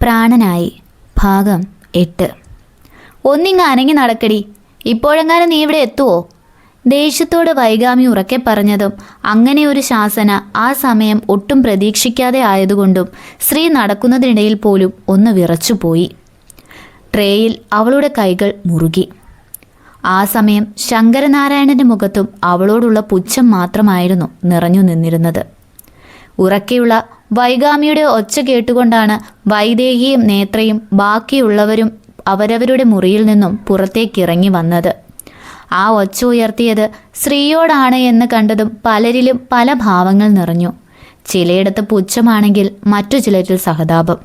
പ്രാണനായി ഭാഗം 8. ഒന്നിങ്ങ് അനങ്ങി നടക്കടി, ഇപ്പോഴെങ്ങാനും നീ ഇവിടെ എത്തുവോ? ദേഷ്യത്തോട് വൈഗാമി ഉറക്കെ പറഞ്ഞതും അങ്ങനെ ഒരു ശാസന ആ സമയം ഒട്ടും പ്രതീക്ഷിക്കാതെ ആയതുകൊണ്ടും സ്ത്രീ നടക്കുന്നതിനിടയിൽ പോലും ഒന്ന് വിറച്ചുപോയി. ട്രേയിൽ അവളുടെ കൈകൾ മുറുകി. ആ സമയം ശങ്കരനാരായണന്റെ മുഖത്തും അവളോടുള്ള പുച്ഛം മാത്രമായിരുന്നു നിറഞ്ഞു നിന്നിരുന്നത്. ഉറക്കെയുള്ള വൈഗാമിയുടെ ഒച്ച കേട്ടുകൊണ്ടാണ് വൈദേഹിയും നേത്രയും ബാക്കിയുള്ളവരും അവരവരുടെ മുറിയിൽ നിന്നും പുറത്തേക്കിറങ്ങി വന്നത്. ആ ഒച്ച ഉയർത്തിയത് സ്ത്രീയോടാണ് എന്ന് കണ്ടതും പലരിലും പല ഭാവങ്ങൾ നിറഞ്ഞു. ചിലയിടത്ത് പുച്ഛമാണെങ്കിൽ മറ്റു ചിലരിൽ സഹതാപം.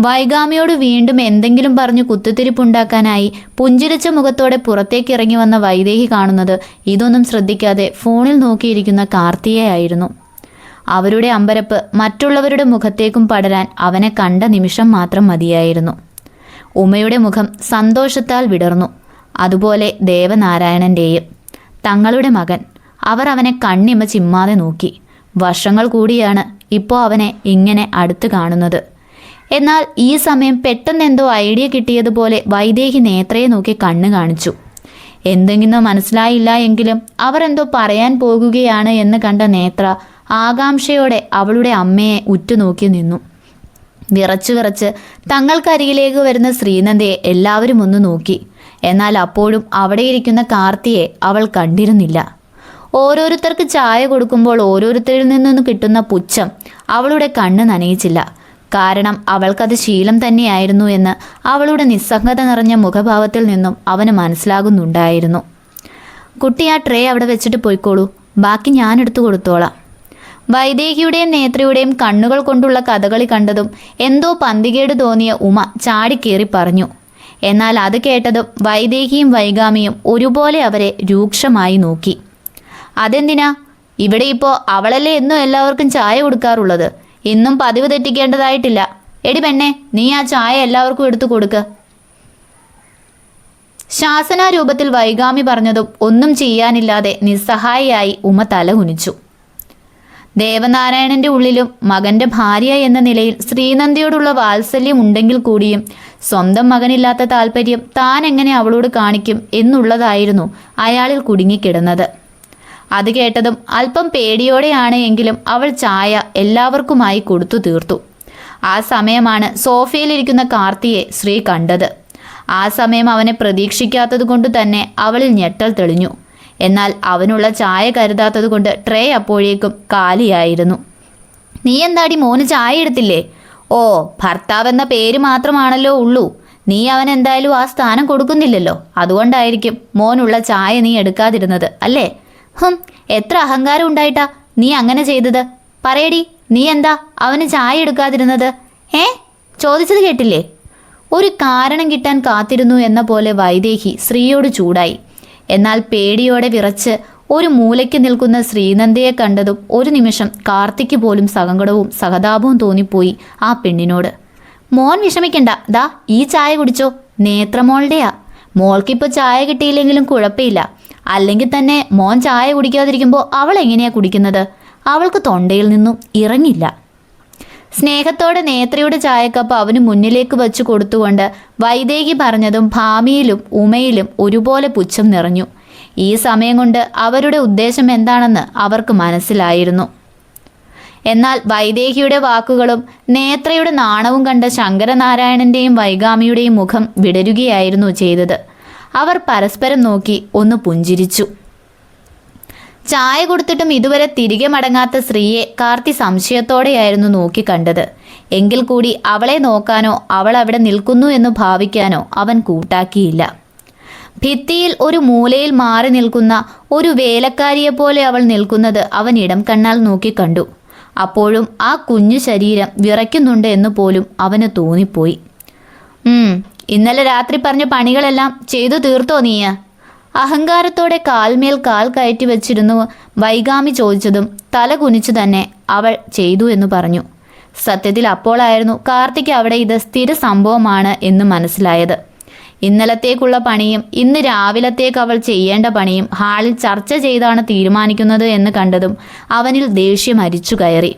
വൈഗാമിയോട് വീണ്ടും എന്തെങ്കിലും പറഞ്ഞു കുത്തിത്തിരിപ്പുണ്ടാക്കാനായി പുഞ്ചിരിച്ച മുഖത്തോടെ പുറത്തേക്കിറങ്ങി വന്ന വൈദേഹി കാണുന്നത് ഇതൊന്നും ശ്രദ്ധിക്കാതെ ഫോണിൽ നോക്കിയിരിക്കുന്ന കാർത്തികയായിരുന്നു. അവരുടെ അമ്പരപ്പ് മറ്റുള്ളവരുടെ മുഖത്തേക്കും പടരാൻ അവനെ കണ്ട നിമിഷം മാത്രം മതിയായിരുന്നു. ഉമയുടെ മുഖം സന്തോഷത്താൽ വിടർന്നു. അതുപോലെ ദേവനാരായണൻ്റെയും. തങ്ങളുടെ മകൻ. അവർ അവനെ കണ്ണിമ ചിമ്മാതെ നോക്കി. വർഷങ്ങൾ കൂടിയാണ് ഇപ്പോൾ അവനെ ഇങ്ങനെ അടുത്ത് കാണുന്നത്. എന്നാൽ ഈ സമയം പെട്ടെന്നെന്തോ ഐഡിയ കിട്ടിയതുപോലെ വൈദേഹി നേത്രയെ നോക്കി കണ്ണ് കാണിച്ചു. എന്തെങ്കിലും മനസ്സിലായില്ല എങ്കിലും അവർ എന്തോ പറയാൻ പോകുകയാണ് എന്ന് കണ്ട നേത്ര ആകാംക്ഷയോടെ അവളുടെ അമ്മയെ ഉറ്റുനോക്കി നിന്നു. വിറച്ചു വിറച്ച് തങ്ങൾക്കരികിലേക്ക് വരുന്ന ശ്രീനന്ദയെ എല്ലാവരും ഒന്ന് നോക്കി. എന്നാൽ അപ്പോഴും അവിടെയിരിക്കുന്ന കാർത്തിയെ അവൾ കണ്ടിരുന്നില്ല. ഓരോരുത്തർക്ക് ചായ കൊടുക്കുമ്പോൾ ഓരോരുത്തരിൽ നിന്നും കിട്ടുന്ന പുച്ഛം അവളുടെ കണ്ണ് നനയിച്ചില്ല. കാരണം അവൾക്കത് ശീലം തന്നെയായിരുന്നു എന്ന് അവളുടെ നിസ്സംഗത നിറഞ്ഞ മുഖഭാവത്തിൽ നിന്നും അവന് മനസ്സിലാകുന്നുണ്ടായിരുന്നു. കുട്ടി ആ ട്രേ അവിടെ വെച്ചിട്ട് പോയിക്കോളൂ, ബാക്കി ഞാനെടുത്തു കൊടുത്തോളാം. വൈദേഹിയുടെയും നേത്രയുടെയും കണ്ണുകൾ കൊണ്ടുള്ള കഥകളി കണ്ടതും എന്തോ പന്തികേട് തോന്നിയ ഉമ ചാടിക്കേറി പറഞ്ഞു. എന്നാൽ അത് കേട്ടതും വൈദേഹിയും വൈഗാമിയും ഒരുപോലെ അവരെ രൂക്ഷമായി നോക്കി. അതെന്തിനാ? ഇവിടെ ഇപ്പോൾ അവളല്ലേ എന്നും എല്ലാവർക്കും ചായ കൊടുക്കാറുള്ളത്. ഇന്നും പതിവ് തെറ്റിക്കേണ്ടതായിട്ടില്ല. എടി പെണ്ണെ, നീ ആ ചായ എല്ലാവർക്കും എടുത്തു കൊടുക്ക്. ശാസനാരൂപത്തിൽ വൈഗാമി പറഞ്ഞതും ഒന്നും ചെയ്യാനില്ലാതെ നിസ്സഹായിയായി ഉമ തല കുനിച്ചു. ദേവനാരായണന്റെ ഉള്ളിലും മകന്റെ ഭാര്യ എന്ന നിലയിൽ ശ്രീനന്ദിയോടുള്ള വാത്സല്യം ഉണ്ടെങ്കിൽ കൂടിയും സ്വന്തം മകനില്ലാത്ത താല്പര്യം താൻ എങ്ങനെ അവളോട് കാണിക്കും എന്നുള്ളതായിരുന്നു അയാളിൽ കുടുങ്ങിക്കിടന്നത്. അത് കേട്ടതും അല്പം പേടിയോടെയാണ് എങ്കിലും അവൾ ചായ എല്ലാവർക്കുമായി കൊടുത്തു തീർത്തു. ആ സമയമാണ് സോഫയിലിരിക്കുന്ന കാർത്തിയെ ശ്രീ കണ്ടത്. ആ സമയം അവനെ പ്രതീക്ഷിക്കാത്തത് കൊണ്ട് തന്നെ അവളിൽ ഞെട്ടൽ തെളിഞ്ഞു. എന്നാൽ അവനുള്ള ചായ കരുതാത്തത് കൊണ്ട് ട്രേ അപ്പോഴേക്കും കാലിയായിരുന്നു. നീ എന്താടി മോന് ചായ എടുത്തില്ലേ? ഓ, ഭർത്താവെന്ന പേര് മാത്രമാണല്ലോ ഉള്ളൂ. നീ അവൻ എന്തായാലും ആ സ്ഥാനം കൊടുക്കുന്നില്ലല്ലോ. അതുകൊണ്ടായിരിക്കും മോനുള്ള ചായ നീ എടുക്കാതിരുന്നത് അല്ലേ? എത്ര അഹങ്കാരം ഉണ്ടായിട്ടാ നീ അങ്ങനെ ചെയ്തത്? പറയടി, നീ എന്താ അവന് ചായ എടുക്കാതിരുന്നത്? ചോദിച്ചത് കേട്ടില്ലേ? ഒരു കാരണം കിട്ടാൻ കാത്തിരുന്നു എന്ന പോലെ വൈദേഹി സ്ത്രീയോട് ചൂടായി. എന്നാൽ പേടിയോടെ വിറച്ച് ഒരു മൂലയ്ക്ക് നിൽക്കുന്ന ശ്രീനന്ദയെ കണ്ടതും ഒരു നിമിഷം കാർത്തിക്ക് പോലും സങ്കടവും സഹതാപവും തോന്നിപ്പോയി ആ പെണ്ണിനോട്. മോൻ വിഷമിക്കണ്ട, ദാ ഈ ചായ കുടിച്ചോ, നേത്രമോളുടെയാ. മോൾക്കിപ്പോൾ ചായ കിട്ടിയില്ലെങ്കിലും കുഴപ്പമില്ല. അല്ലെങ്കിൽ തന്നെ മോൻ ചായ കുടിക്കാതിരിക്കുമ്പോൾ അവൾ എങ്ങനെയാ കുടിക്കുന്നത്? അവൾക്ക് തൊണ്ടയിൽ നിന്നും ഇറങ്ങില്ല. സ്നേഹത്തോടെ നേത്രയുടെ ചായക്കപ്പ് അവന് മുന്നിലേക്ക് വച്ചു കൊടുത്തുകൊണ്ട് വൈദേഹി പറഞ്ഞതും ഭാമിയിലും ഉമയിലും ഒരുപോലെ പുച്ഛം നിറഞ്ഞു. ഈ സമയം കൊണ്ട് അവരുടെ ഉദ്ദേശം എന്താണെന്ന് അവർക്ക് മനസ്സിലായിരുന്നു. എന്നാൽ വൈദേഹിയുടെ വാക്കുകളും നേത്രയുടെ നാണവും കണ്ട ശങ്കരനാരായണന്റെയും വൈഗാമിയുടെയും മുഖം വിടരുകയായിരുന്നു ചെയ്തത്. അവർ പരസ്പരം നോക്കി ഒന്ന് പുഞ്ചിരിച്ചു. ചായ കൊടുത്തിട്ടും ഇതുവരെ തിരികെ മടങ്ങാത്ത സ്ത്രീയെ കാർത്തി സംശയത്തോടെയായിരുന്നു നോക്കിക്കണ്ടത്. എങ്കിൽ കൂടി അവളെ നോക്കാനോ അവൾ അവിടെ നിൽക്കുന്നു എന്ന് ഭാവിക്കാനോ അവൻ കൂട്ടാക്കിയില്ല. ഭിത്തിയിൽ ഒരു മൂലയിൽ മാറി നിൽക്കുന്ന ഒരു വേലക്കാരിയെപ്പോലെ അവൾ നിൽക്കുന്നത് അവൻ ഇടം കണ്ണാൽ നോക്കിക്കണ്ടു. അപ്പോഴും ആ കുഞ്ഞു ശരീരം വിറയ്ക്കുന്നുണ്ട് എന്ന് പോലും അവന് തോന്നിപ്പോയി. ഇന്നലെ രാത്രി പറഞ്ഞ പണികളെല്ലാം ചെയ്തു തീർത്തോ നീയ? അഹങ്കാരത്തോടെ കാൽമേൽ കാൽ കയറ്റി വെച്ചിരുന്നു വൈഗാമി ചോദിച്ചതും തല കുനിച്ചു തന്നെ അവൾ ചെയ്തു എന്ന് പറഞ്ഞു. സത്യത്തിൽ അപ്പോഴായിരുന്നു കാർത്തിക് അവിടെ ഇത് സ്ഥിര സംഭവമാണ് എന്ന് മനസ്സിലായത്. ഇന്നലത്തേക്കുള്ള പണിയും ഇന്ന് രാവിലത്തേക്ക് അവൾ ചെയ്യേണ്ട പണിയും ഹാളിൽ ചർച്ച ചെയ്താണ് തീരുമാനിക്കുന്നത് എന്ന് കണ്ടതും അവനിൽ ദേഷ്യം അരിച്ചു കയറി.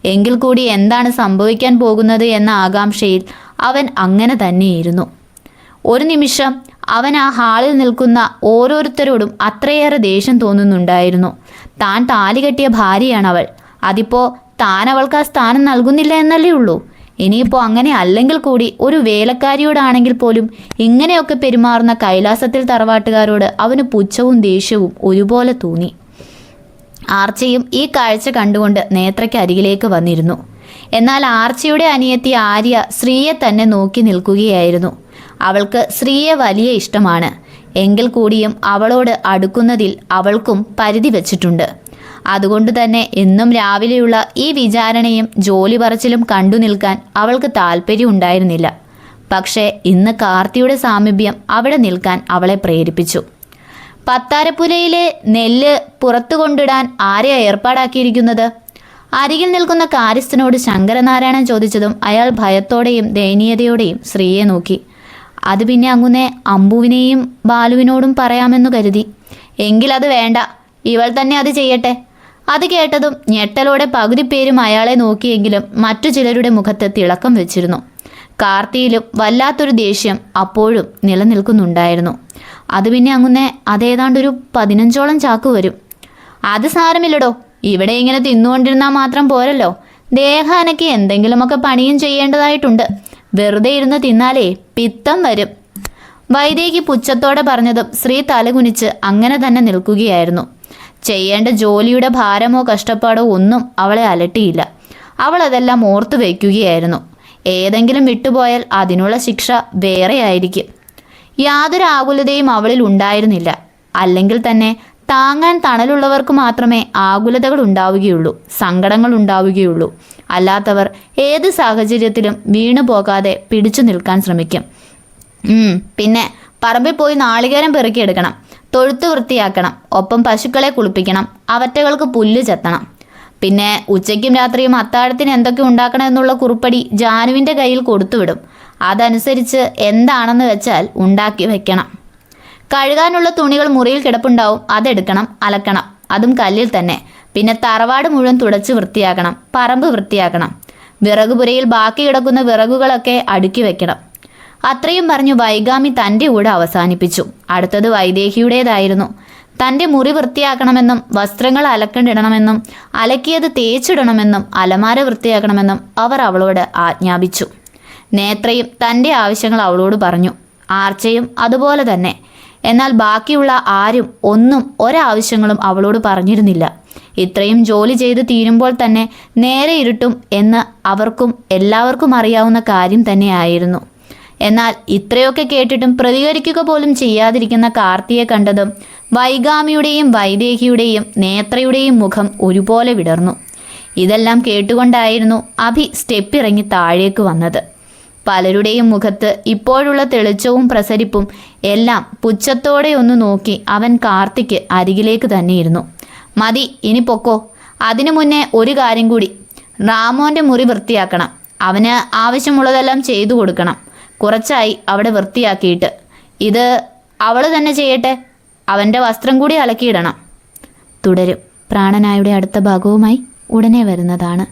എങ്കിൽ കൂടി എന്താണ് സംഭവിക്കാൻ പോകുന്നത് എന്ന ആകാംക്ഷയിൽ അവൻ അങ്ങനെ തന്നെയിരുന്നു. ഒരു നിമിഷം അവൻ ആ ഹാളിൽ നിൽക്കുന്ന ഓരോരുത്തരോടും അത്രയേറെ ദേഷ്യം തോന്നുന്നുണ്ടായിരുന്നു. താൻ താലി കെട്ടിയ ഭാര്യയാണവൾ. അതിപ്പോൾ താൻ അവൾക്ക് ആ സ്ഥാനം നൽകുന്നില്ല എന്നല്ലേ ഉള്ളൂ. ഇനിയിപ്പോൾ അങ്ങനെ അല്ലെങ്കിൽ കൂടി ഒരു വേലക്കാരിയോടാണെങ്കിൽ പോലും ഇങ്ങനെയൊക്കെ പെരുമാറുന്ന കൈലാസത്തിൽ തറവാട്ടുകാരോട് അവന് പുച്ഛവും ദേഷ്യവും ഒരുപോലെ തോന്നി. ആർച്ചയും ഈ കാഴ്ച കണ്ടുകൊണ്ട് നേത്രയ്ക്ക് അരികിലേക്ക് വന്നിരുന്നു. എന്നാൽ ആർച്ചയുടെ അനിയത്തി ആര്യ ശ്രീയെ തന്നെ നോക്കി നിൽക്കുകയായിരുന്നു. അവൾക്ക് ശ്രീയെ വലിയ ഇഷ്ടമാണ്. എങ്കിൽ കൂടിയും അവളോട് അടുക്കുന്നതിൽ അവൾക്കും പരിധി വച്ചിട്ടുണ്ട്. അതുകൊണ്ട് തന്നെ എന്നും രാവിലെയുള്ള ഈ വിചാരണയും ജോലി പറച്ചിലും കണ്ടു നിൽക്കാൻ അവൾക്ക് താല്പര്യം ഉണ്ടായിരുന്നില്ല. പക്ഷേ ഇന്ന് കാർത്തിയുടെ സാമീപ്യം അവിടെ നിൽക്കാൻ അവളെ പ്രേരിപ്പിച്ചു. പത്താരപ്പുരയിലെ നെല്ല് പുറത്തു കൊണ്ടിടാൻ ആരെയാ ഏർപ്പാടാക്കിയിരിക്കുന്നത്? അരികിൽ നിൽക്കുന്ന കാര്യസ്ഥനോട് ശങ്കരനാരായണൻ ചോദിച്ചതും അയാൾ ഭയത്തോടെയും ദയനീയതയോടെയും ശ്രീയെ നോക്കി. അത് പിന്നെ അങ്ങുന്നേ അമ്പുവിനെയും ബാലുവിനോടും പറയാമെന്നു കരുതി. എങ്കിൽ അത് വേണ്ട, ഇവൾ തന്നെ അത് ചെയ്യട്ടെ. അത് കേട്ടതും ഞെട്ടലോടെ പകുതി പേരും അയാളെ നോക്കിയെങ്കിലും മറ്റു ചിലരുടെ മുഖത്ത് തിളക്കം വെച്ചിരുന്നു. കാർത്തിയിലും വല്ലാത്തൊരു ദേഷ്യം അപ്പോഴും നിലനിൽക്കുന്നുണ്ടായിരുന്നു. അത് പിന്നെ അങ്ങുന്നേ അതേതാണ്ടൊരു 15ഓളം ചാക്ക് വരും. അത് സാരമില്ലടോ, ഇവിടെ ഇങ്ങനെ തിന്നുകൊണ്ടിരുന്നാൽ മാത്രം പോരല്ലോ. ദേഹാനയ്ക്ക് എന്തെങ്കിലുമൊക്കെ പണിയും ചെയ്യേണ്ടതായിട്ടുണ്ട്. വെറുതെ ഇരുന്ന് തിന്നാലേ പിത്തം വരും. വൈദേഹി പുച്ഛത്തോടെ പറഞ്ഞതും ശ്രീ തലകുനിച്ച് അങ്ങനെ തന്നെ നിൽക്കുകയായിരുന്നു. ചെയ്യേണ്ട ജോലിയുടെ ഭാരമോ കഷ്ടപ്പാടോ ഒന്നും അവളെ അലട്ടിയില്ല. അവൾ അതെല്ലാം ഓർത്തു വയ്ക്കുകയായിരുന്നു. ഏതെങ്കിലും വിട്ടുപോയാൽ അതിനുള്ള ശിക്ഷ വേറെയായിരിക്കും. യാതൊരു ആകുലതയും അവളിൽ ഉണ്ടായിരുന്നില്ല. അല്ലെങ്കിൽ തന്നെ താങ്ങാൻ തണലുള്ളവർക്ക് മാത്രമേ ആകുലതകൾ ഉണ്ടാവുകയുള്ളൂ, സങ്കടങ്ങൾ ഉണ്ടാവുകയുള്ളൂ. അല്ലാത്തവർ ഏത് സാഹചര്യത്തിലും വീണു പോകാതെ പിടിച്ചു നിൽക്കാൻ ശ്രമിക്കും. പിന്നെ പറമ്പിൽ പോയി നാളികേരം പെറുക്കിയെടുക്കണം, തൊഴുത്ത് വൃത്തിയാക്കണം, ഒപ്പം പശുക്കളെ കുളിപ്പിക്കണം, അവറ്റകൾക്ക് പുല്ല് ചെത്തണം. പിന്നെ ഉച്ചയ്ക്കും രാത്രിയും അത്താഴത്തിന് എന്തൊക്കെ ഉണ്ടാക്കണം എന്നുള്ള കുറിപ്പടി ജാനുവിൻ്റെ കയ്യിൽ കൊടുത്തുവിടും. അതനുസരിച്ച് എന്താണെന്ന് വെച്ചാൽ ഉണ്ടാക്കി വെക്കണം. കഴുകാനുള്ള തുണികൾ മുറിയിൽ കിടപ്പുണ്ടാവും, അതെടുക്കണം, അലക്കണം, അതും കല്ലിൽ തന്നെ. പിന്നെ തറവാട് മുഴുവൻ തുടച്ച് വൃത്തിയാക്കണം, പറമ്പ് വൃത്തിയാക്കണം, വിറകുപുരയിൽ ബാക്കി കിടക്കുന്ന വിറകുകളൊക്കെ അടുക്കി വെക്കണം. അത്രയും പറഞ്ഞു വൈഗാമി തൻ്റെ കൂടെ അവസാനിപ്പിച്ചു. അടുത്തത് വൈദേഹിയുടേതായിരുന്നു. തൻ്റെ മുറി വൃത്തിയാക്കണമെന്നും വസ്ത്രങ്ങൾ അലക്കണ്ടിടണമെന്നും അലക്കിയത് തേച്ചിടണമെന്നും അലമാര വൃത്തിയാക്കണമെന്നും അവർ അവളോട് ആജ്ഞാപിച്ചു. നേത്രയും തൻ്റെ ആവശ്യങ്ങൾ അവളോട് പറഞ്ഞു. ആർച്ചയും അതുപോലെ തന്നെ. എന്നാൽ ബാക്കിയുള്ള ആരും ഒന്നും ഒരാവശ്യങ്ങളും അവളോട് പറഞ്ഞിരുന്നില്ല. ഇത്രയും ജോലി ചെയ്ത് തീരുമ്പോൾ തന്നെ നേരെ ഇരുട്ടും എന്ന് അവർക്കും എല്ലാവർക്കും അറിയാവുന്ന കാര്യം തന്നെയായിരുന്നു. എന്നാൽ ഇത്രയൊക്കെ കേട്ടിട്ടും പ്രതികരിക്കുക പോലും ചെയ്യാതിരിക്കുന്ന കാർത്തിയെ കണ്ടതും വൈഗാമിയുടെയും വൈദേഹിയുടെയും നേത്രയുടെയും മുഖം ഒരുപോലെ വിടർന്നു. ഇതെല്ലാം കേട്ടുകൊണ്ടായിരുന്നു അഭി സ്റ്റെപ്പിറങ്ങി താഴേക്ക് വന്നത്. പലരുടെയും മുഖത്ത് ഇപ്പോഴുള്ള തെളിച്ചവും പ്രസരിപ്പും എല്ലാം പുച്ഛത്തോടെ ഒന്ന് നോക്കി അവൻ കാർത്തിക്ക് അരികിലേക്ക് തന്നെയിരുന്നു. മതി, ഇനി പൊക്കോ. അതിനു മുന്നേ ഒരു കാര്യം കൂടി. റാമോൻ്റെ മുറി വൃത്തിയാക്കണം. അവന് ആവശ്യമുള്ളതെല്ലാം ചെയ്തു കൊടുക്കണം. കുറച്ചായി അവിടെ വൃത്തിയാക്കിയിട്ട്. ഇത് അവൾ തന്നെ ചെയ്യട്ടെ. അവൻ്റെ വസ്ത്രം കൂടി അലക്കിയിടണം. തുടരും. പ്രാണനായുടെ അടുത്ത ഭാഗവുമായി ഉടനെ വരുന്നതാണ്.